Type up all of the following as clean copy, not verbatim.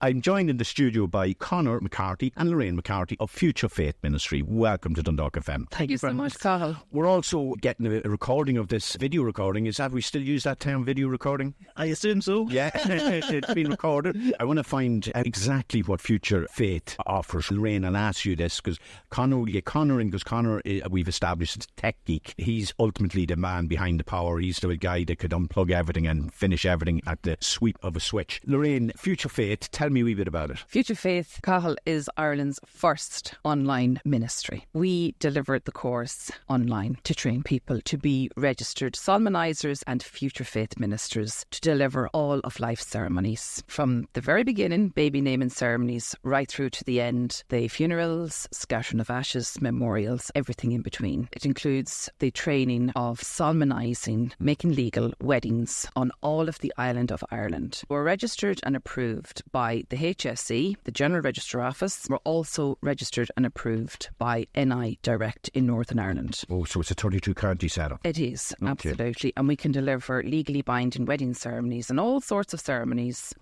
I'm joined in the studio by Conor McCarthy and Lorraine McCarthy of FuturFaith Ministry. Welcome to Dundalk FM. Thank you so much, Cathal. We're also getting a recording of this video recording. Have we still used that term, video recording? I assume so. Yeah, it's been recorded. I want to find out exactly what FuturFaith offers. Lorraine, I'll ask you this because Conor, we've established as a tech geek. He's ultimately the man behind the power. He's the guy that could unplug everything and finish everything at the sweep of a switch. Lorraine, FuturFaith, tell me a wee bit about it. FuturFaith, Cathal, is Ireland's first online ministry. We delivered the course online to train people to be registered solemnisers and FuturFaith ministers to deliver all of life's ceremonies. From the very beginning, baby naming ceremonies, right through to the end, the funerals, scattering of ashes, memorials, everything in between. It includes the training of solemnising, making legal weddings on all of the island of Ireland. We're registered and approved by the HSE, the General Registrar Office. We're also registered and approved by NI Direct in Northern Ireland. Oh, so it's a 32-county setup. It is, okay. Absolutely. And we can deliver legally binding wedding ceremonies and all sorts of ceremonies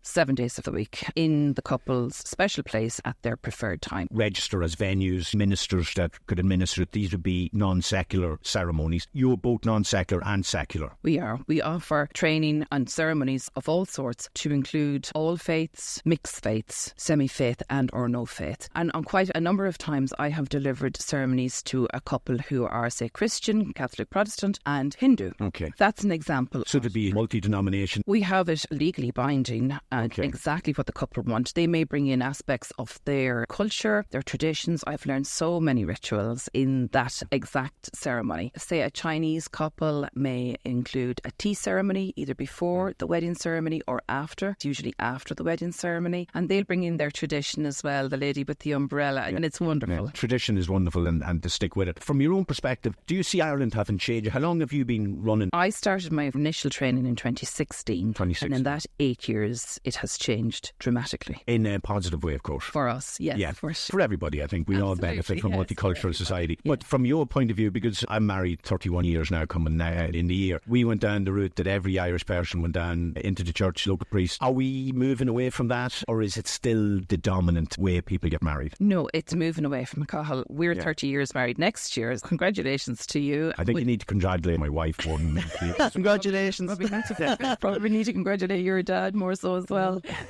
7 days of the week in the couple's special place at their preferred time. Register as venues, ministers that could administer it. These would be non-secular ceremonies. You're both non-secular and secular. We are. We offer training and ceremonies of all sorts to include all faiths, mixed faiths, semi-faith and or no faith. And on quite a number of times I have delivered ceremonies to a couple who are, say, Christian, Catholic, Protestant and Hindu. Okay. That's an example. So there'd be multi-denomination. We have it legally binding and exactly what the couple want. They may bring in aspects of their culture, their traditions. I've learned so many rituals in that exact ceremony. Say a Chinese couple may include a tea ceremony either before the wedding ceremony or after. It's usually after the wedding ceremony. And they'll bring in their tradition as well, the lady with the umbrella. And it's wonderful. Yeah, tradition is wonderful and to stick with it. From your own perspective, do you see Ireland having changed? How long have you been running? I started my initial training in 2016. And in that 8 years, it has changed dramatically. In a positive way, of course. For us, yes. Yeah, for everybody, I think. We all benefit from multicultural society. Yes. But from your point of view, because I'm married 31 years now, coming in the year, we went down the route that every Irish person went down into the church, local priest. Are we moving away from that, or is it still the dominant way people get married? No, it's moving away from it, Cathal. We're 30 years married next year. Congratulations to you. I think you need to congratulate my wife more than me. Congratulations. Probably need to congratulate your dad more so as well.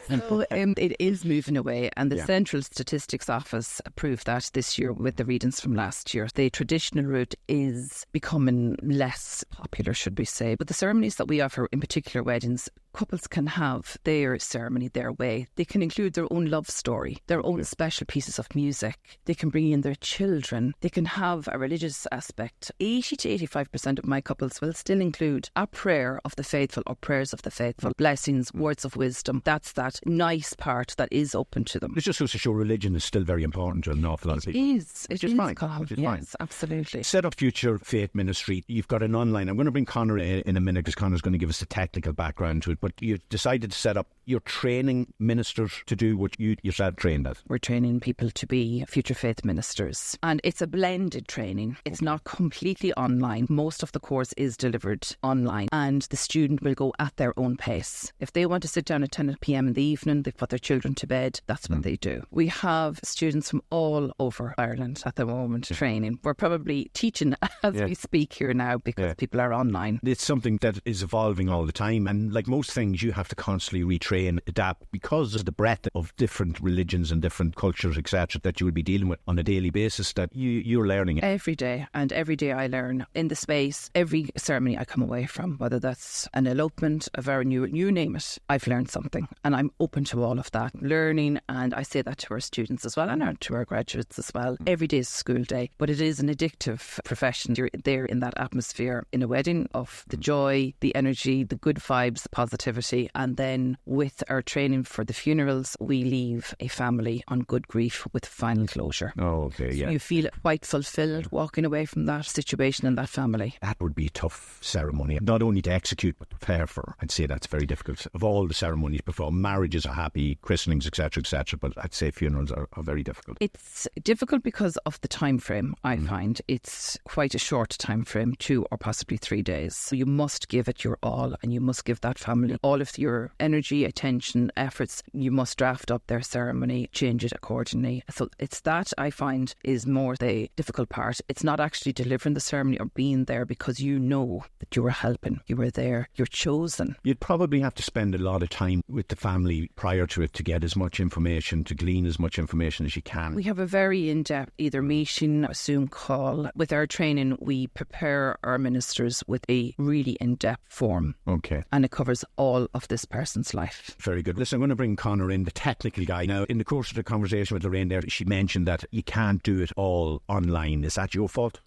So it is moving away, and the Central Statistics Office approved that this year with the readings from last year. The traditional route is becoming less popular, should we say. But the ceremonies that we offer, in particular weddings, couples can have their ceremony their way. They can include their own love story, their own special pieces of music. They can bring in their children. They can have a religious aspect. 80 to 85% of my couples will still include a prayer of the faithful or prayers of the faithful, blessings, words of wisdom. That's that nice part that is open to them. It just goes to show religion is still very important to an awful lot of people. It is. Which is fine. Yes, absolutely. Set up FuturFaith Ministry. You've got an online. I'm going to bring Conor in a minute because Conor's going to give us the technical background to it. But you decided to set up, you're training ministers to do what you yourself trained as. We're training people to be FuturFaith ministers. And it's a blended training. It's not completely online. Most of the course is delivered online. And the student will go at their own pace. If they want to sit down at 10 p.m. in the evening, they put their children to bed, that's what they do. We have students from all over Ireland at the moment training. We're probably teaching as we speak here now because people are online. It's something that is evolving all the time, and like most things you have to constantly retrain, adapt because of the breadth of different religions and different cultures, etc., that you will be dealing with on a daily basis, that you're learning. Every day, and every day I learn in the space. Every ceremony I come away from, whether that's an elopement, a very new, you name it, I've learned something, and I'm open to all of that learning. And I say that to our students as well and to our graduates as well. Every day is a school day, but it is an addictive profession. You're there in that atmosphere in a wedding of the joy, the energy, the good vibes, the positivity. And then with our training for the funerals, we leave a family on good grief with final closure. Oh, okay, yeah. So you feel quite fulfilled walking away from that situation and that family. That would be a tough ceremony, not only to execute but to prepare for. I'd say that's very difficult. Of all the ceremonies before, marriages are happy, christenings, etc., but I'd say funerals are very difficult. It's difficult because of the time frame, I find. It's quite a short time frame, 2 or possibly 3 days. So you must give it your all, and you must give that family ceremony. All of your energy, attention, efforts, you must draft up their ceremony, change it accordingly. So it's that I find is more the difficult part. It's not actually delivering the ceremony or being there, because you know that you were helping, you were there, you're chosen. You'd probably have to spend a lot of time with the family prior to it to get as much information, to glean as much information as you can. We have a very in-depth either meeting, a Zoom call. With our training, we prepare our ministers with a really in-depth form. Okay. And it covers all of this person's life. Very good. Listen, I'm going to bring Conor in, the technical guy. Now, in the course of the conversation with Lorraine there, she mentioned that you can't do it all online. Is that your fault?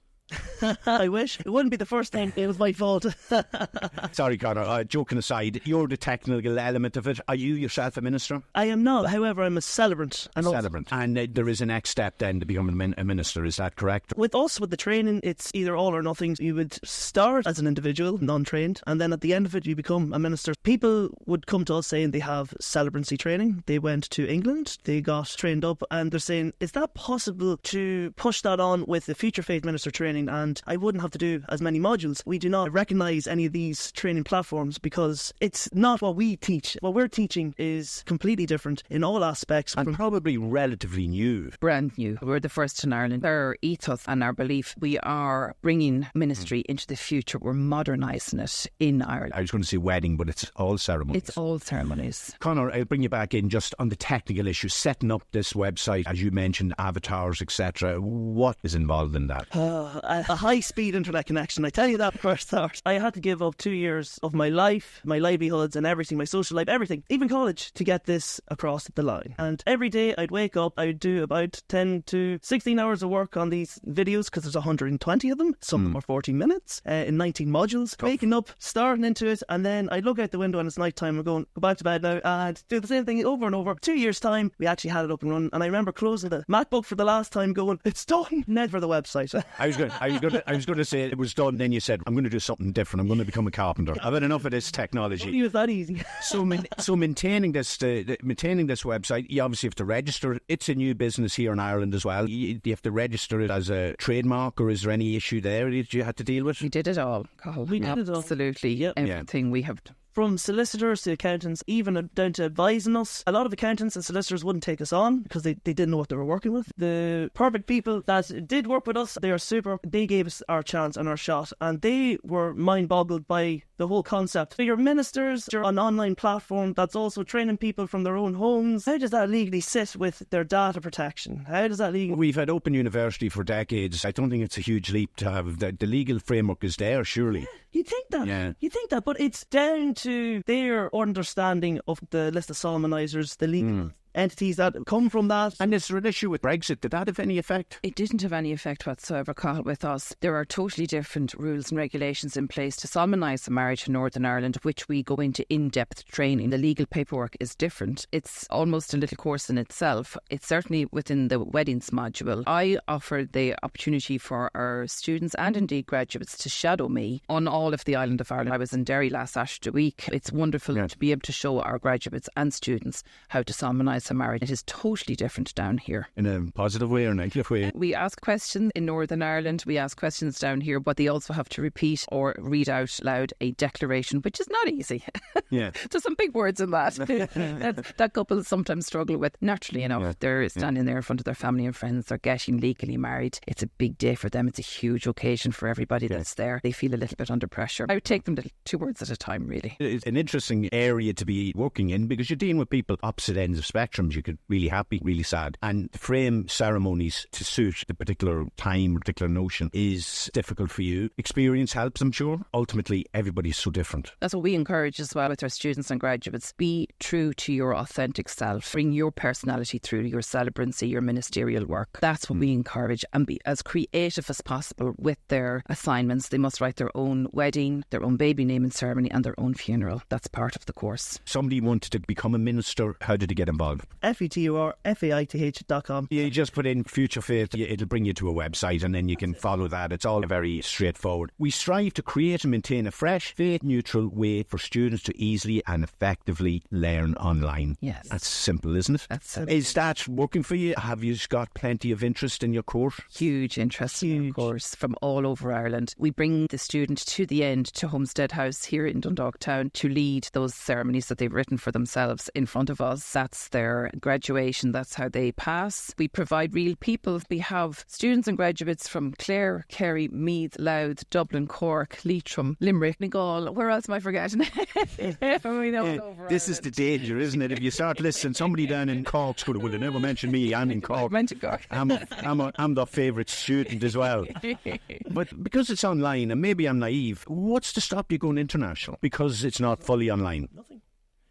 I wish. It wouldn't be the first time it was my fault. Sorry, Conor. Joking aside, you're the technical element of it. Are you yourself a minister? I am not. However, I'm a celebrant. And there is a next step then to become a minister. Is that correct? With the training, it's either all or nothing. You would start as an individual, non-trained, and then at the end of it, you become a minister. People would come to us saying they have celebrancy training. They went to England, they got trained up, and they're saying, is that possible to push that on with the FuturFaith Minister training? And I wouldn't have to do as many modules. We do not recognise any of these training platforms because it's not what we teach. What we're teaching is completely different in all aspects. And probably relatively new. Brand new. We're the first in Ireland. Our ethos and our belief, we are bringing ministry into the future. We're modernising it in Ireland. I was going to say wedding, but it's all ceremonies. It's all ceremonies. Conor, I'll bring you back in just on the technical issue, setting up this website, as you mentioned, avatars, etc. What is involved in that? A high-speed internet connection. I tell you that for a start. I had to give up 2 years of my life, my livelihoods and everything, my social life, everything, even college, to get this across the line. And every day I'd wake up, I'd do about 10 to 16 hours of work on these videos, because there's 120 of them. Some of them are 14 minutes in 19 modules. Tough. Waking up, starting into it, and then I'd look out the window and it's night time. I'm going, go back to bed now, and do the same thing over and over. 2 years' time, we actually had it up and running. And I remember closing the MacBook for the last time, going, it's done. Never the website. I was going to say it was done. Then you said, I'm going to do something different. I'm going to become a carpenter. I've had enough of this technology. It was that easy. So maintaining this website, you obviously have to register it. It's a new business here in Ireland as well. You have to register it as a trademark, or is there any issue there that you had to deal with? We did it all, Cathal. We did it all. Absolutely. Yep. Everything we have. From solicitors to accountants, even down to advising us. A lot of accountants and solicitors wouldn't take us on because they didn't know what they were working with. The perfect people that did work with us, they are super. They gave us our chance and our shot, and they were mind-boggled by the whole concept. So your ministers, you're an online platform that's also training people from their own homes. How does that legally sit with their data protection? How does that legally... We've had Open University for decades. I don't think it's a huge leap to have. The legal framework is there, surely. You think that? Yeah. You think that, but it's down to their understanding of the list of solemnisers, the legal entities that come from that. And is there an issue with Brexit? Did that have any effect? It didn't have any effect whatsoever, Cathal, with us. There are totally different rules and regulations in place to solemnise a marriage in Northern Ireland, which we go into in-depth training. The legal paperwork is different. It's almost a little course in itself. It's certainly within the weddings module. I offered the opportunity for our students and indeed graduates to shadow me on all of the island of Ireland. I was in Derry last Saturday week. It's wonderful to be able to show our graduates and students how to solemnise a marriage. It is totally different down here. In a positive way or negative way? We ask questions in Northern Ireland, we ask questions down here, but they also have to repeat or read out loud a declaration, which is not easy. Yeah. There's some big words in that. that couple sometimes struggle with. Naturally enough, they're standing there in front of their family and friends, they're getting legally married. It's a big day for them. It's a huge occasion for everybody that's there. They feel a little bit under pressure. I would take them to 2 words at a time, really. It's an interesting area to be working in because you're dealing with people opposite ends of spectrums. You could really happy, really sad. And to frame ceremonies to suit the particular time, particular notion is difficult for you. Experience helps, I'm sure. Ultimately, everybody's so different. That's what we encourage as well with our students and graduates. Be true to your authentic self. Bring your personality through your celebrancy, your ministerial work. That's what we encourage, and be as creative as possible with their assignments. They must write their own wedding, their own baby naming ceremony and their own funeral. That's part of the course. Somebody wanted to become a minister. How did they get involved? called? FuturFaith.com. You just put in Future Faith, it'll bring you to a website, and then you can follow that. It's all very straightforward. We strive to create and maintain a fresh, faith-neutral way for students to easily and effectively learn online. Yes. That's simple, isn't it? That's simple. Is that working for you? Have you got plenty of interest in your course? Huge interest in our course from all over Ireland. We bring the student to the end to Homestead House here in Dundalk Town to lead those ceremonies that they've written for themselves in front of us. That's their graduation. That's how they pass. We provide real people. We have students and graduates from Clare, Kerry, Meath, Louth, Dublin, Cork, Leitrim, Limerick, Donegal. Where else am I forgetting? This is the danger, isn't it? If you start listening, somebody down in Cork's going to, well, they never mention me. I'm in Cork. I'm the favourite student as well. But because it's online, and maybe I'm naive, what's to stop you going international? Because it's not fully online. Nothing.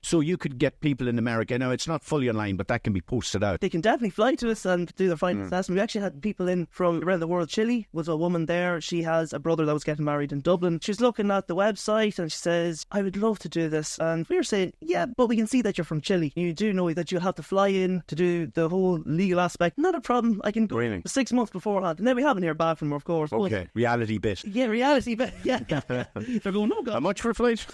So you could get people in America. Now, it's not fully online, but that can be posted out. They can definitely fly to us and do their final assessment. We actually had people in from around the world. Chile was a woman there. She has a brother that was getting married in Dublin. She's looking at the website and she says, I would love to do this. And we were saying, yeah, but we can see that you're from Chile. You do know that you'll have to fly in to do the whole legal aspect. Not a problem. I can go 6 months beforehand. And then we haven't heard back from her, of course. Okay, reality bit. Yeah, reality bit. Yeah. They're going, oh God. How much for a flight?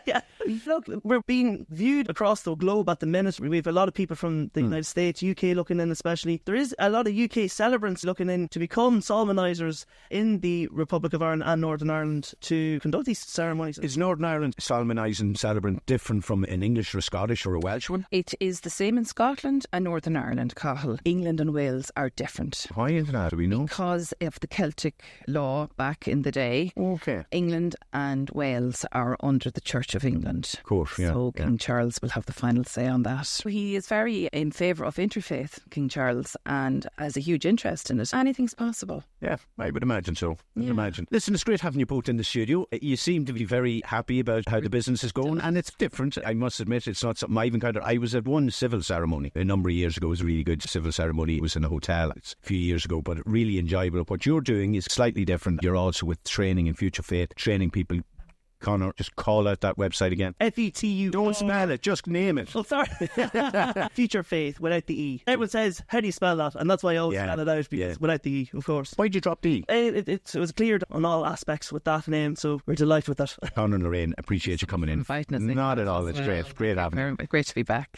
Yeah. Look, we're being viewed across the globe at the minute. We have a lot of people from the United States, UK looking in especially. There is a lot of UK celebrants looking in to become solemnisers in the Republic of Ireland and Northern Ireland to conduct these ceremonies. Is Northern Ireland solemnising celebrant different from an English or a Scottish or a Welsh one? It is the same in Scotland and Northern Ireland, Cathal. England and Wales are different. Why is that? Do we know? Because of the Celtic law back in the day. Okay. England and Wales are under the Church of England. Of course, yeah. So King Charles will have the final say on that. He is very in favour of interfaith, King Charles, and has a huge interest in it. Anything's possible. Yeah, I would imagine so. Imagine. Listen, it's great having you both in the studio. You seem to be very happy about how the business is going, and it's different. I must admit, it's not something I've encountered. I was at one civil ceremony a number of years ago. It was a really good civil ceremony. It was in a hotel. It's a few years ago, but really enjoyable. What you're doing is slightly different. You're also with training in Future Faith, training people. Conor, just call out that website again. FETU. Don't spell it, just name it. Oh, sorry. Future Faith without the E. Everyone says, how do you spell that? And that's why I always spell it out, because without the E, of course. Why'd you drop the E? It was cleared on all aspects with that name, so we're delighted with that. Conor and Lorraine, appreciate you coming in. Inviting us. Not at all, it's great. Great having you. Great to be back.